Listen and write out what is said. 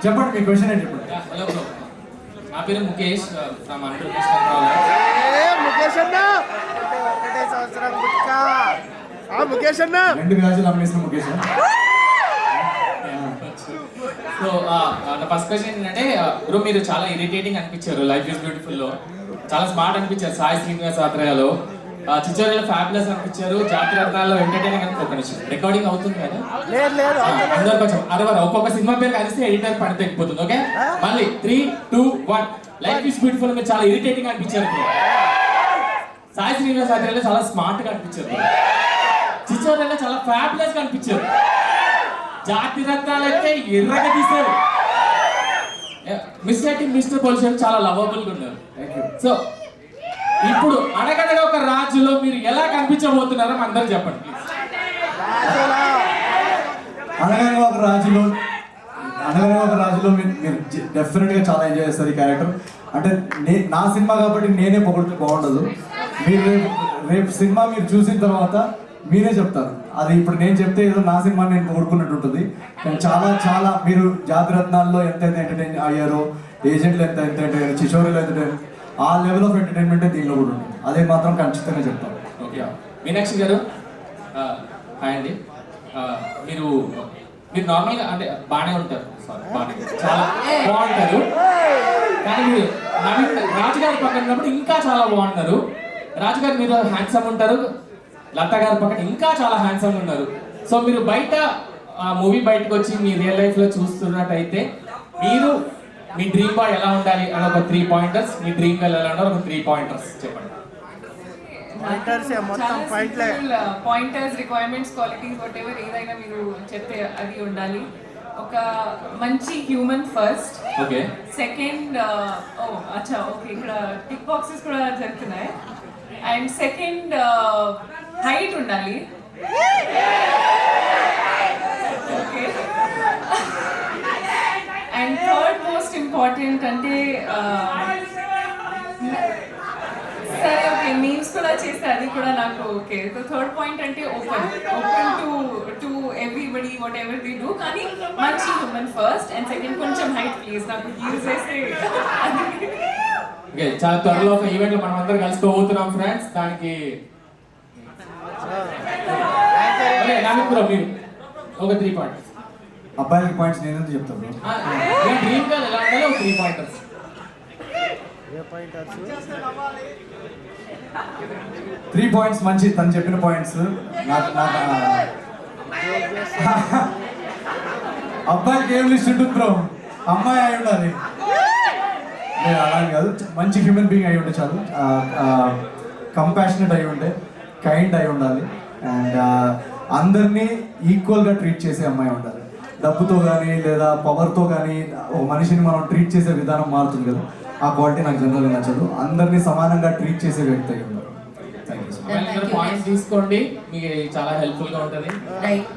చెప్పండి మీ క్వశ్చన్ ఏంటి చెప్పండి. హలో బ్రో, నా పేరు ముఖేష్ ఫ్రమ్ ఆంధ్రప్రదేశ్. ముఖేష్ అన్న ఒకటే సంవత్సరం ముఖేష్ అన్న 2 గాజులు అమ్మేసిన ముఖేష్. సో నా ఫస్ట్ క్వశ్చన్ ఏంటంటే బ్రో, మీరు చాలా ఇరిటేటింగ్ అనిపించారు లైఫ్ ఈజ్ బ్యూటిఫుల్ లో. చాలా స్మార్ట్ అనిపించారు సాయి శ్రీనివాస్ ఆత్రేయలో. చిచ్చోరిలో ఫ్యాబులస్ అనిపించారు. జాతరత్నాల్లో ఎంటర్టైనింగ్ అని ఒక నిమిషం రికార్డింగ్ అవుతుంది కదా, అందరు కొంచెం అరవరు. ఒక్కొక్క సినిమా పేరు కలిస్తే ఎడిటర్ పని తగ్గిపోతుంది. ఓకే, మళ్ళీ 3, 2, 1. లైఫ్ ఈజ్ బ్యూటిఫుల్ మీరు చాలా ఇరిటేటింగ్ అనిపించారు. సాయి శ్రీనివాస్ ఆత్రేయలో చాలా స్మార్ట్ గా అనిపించారు. చిచ్చోరిలో చాలా ఫ్యాబులస్ గా అనిపించారు. జాతి రత్నాలు అయితే ఎర్రగా తీశారు. మిస్టర్ పొల్యూషన్ చాలా లవబుల్ గా ఉన్నారు. సో ఇప్పుడు అనగనగా ఒక రాజులో మీరు ఎలా కనిపించబోతున్నారో అందరూ చెప్పండి ప్లీజ్. అనగనగా ఒక రాజులో మీరు డెఫినెట్ గా చాలా ఎంజాయ్ చేస్తారు ఈ క్యారెక్టర్. అంటే నా సినిమా కాబట్టి నేనే పొగిడితే బాగుండదు. మీరు రేపు సినిమా మీరు చూసిన తర్వాత మీరే చెప్తారు. అది ఇప్పుడు నేను చెప్తే ఏదో నా సినిమా నేను పొగుడుకున్నట్టు ఉంటుంది. కానీ చాలా చాలా మీరు జాతిరత్నాల్లో ఎంతైతే ఎంటర్టైన్ అయ్యారో, ఏజెంట్లు ఎంత ఎంటర్టైన్, చిచోరీలో ఎంటర్టైన్, ఆ లెవెల్ ఆఫ్ ఎంటర్టైన్మెంటే దీనిలో కూడా ఉంటుంది. అదే మాత్రం ఖచ్చితంగా చెప్తాను. ఓకే, మీనాక్షి గారు హాయ్ అండి. మీరు నార్మల్గా అంటే బాగానే ఉంటారు, చాలా బాగుంటారు. కానీ మీరు రాజుగారి పక్కన ఉన్నప్పుడు ఇంకా చాలా బాగుంటారు. రాజుగారు మీరు హ్యాండ్సమ్ ఉంటారు, లత గారి పక్కన ఇంకా చాలా హ్యాండ్సమ్ ఉన్నారు. సో మీరు బయట మూవీ బయటకు వచ్చి మీ రియల్ లైఫ్ లో చూస్తున్నట్టయితే మీరు మీ డ్రీమ్ బాయ్ ఎలా ఉండాలి అని ఒక 3 పాయింటర్స్, మీ డ్రీమ్ గర్ల్ ఎలా ఉండాలి ఒక 3 పాయింటర్స్ చెప్పండి. Pointers, requirements, qualities, what ever ఏదైనా మీరు చెప్తే అది ఉండాలి. ఒక మంచి హ్యూమన్ ఫస్ట్. ఓకే, సెకండ్ అచ్చా ఓకే, ఇక్కడ టిక్ బాక్సెస్ కూడా జరుగుతున్నాయి. అండ్ సెకండ్ హైట్ ఉండాలి. Okay, and third most important అంటే సరే ఓకే మీమ్స్ కూడా చేస్తే అది కూడా నాకు ఓకే. సో థర్డ్ పాయింట్ అంటే open to everybody what ever they do, కానీ మంచి హ్యూమన్ ఫస్ట్. అండ్ సెకండ్ కొంచెం హైట్ ప్లీజ్, నాకు యూజ్ చేస్తే ఓకే. చాలా త్వరలో ఒక ఈవెంట్ లో మనం అందరం కలుసుకోబోతున్నాం ఫ్రెండ్స్. దానికి మీరు ఒక 3 పాయింట్స్. అబ్బాయిలకి పాయింట్స్ నేను ఎందుకు చెప్తాను? మీ డ్రీమ్ గర్ల్ ఎలా ఉండాలి ఒక 3 పాయింటర్స్. 3 పాయింట్స్ మంచి తను చెప్పిన పాయింట్స్. అబ్బాయికి ఏం లిస్ట్ ఉంటుంది బ్రో, అమ్మాయి అయి ఉండాలి. నేను అలా కాదు, మంచి హ్యూమన్ బీయింగ్ అయి ఉంటే చాలు. కంపాషనెట్ అయి ఉంటే, కైండ్ అయి ఉండాలి. అండ్ అందరినీ ఈక్వల్గా ట్రీట్ చేసే అమ్మాయి ఉండాలి. డబ్బుతో కానీ లేదా పవర్తో కానీ ఒక మనిషిని మనం ట్రీట్ చేసే విధానం మారుతుంది కదా, ఆ క్వాలిటీ నాకు జనరల్గా నచ్చదు. అందరినీ సమానంగా ట్రీట్ చేసే వ్యక్తి అయి ఉండాలి. పాయింట్స్ తీసుకోండి, మీకు చాలా హెల్ప్ఫుల్గా ఉంటుంది.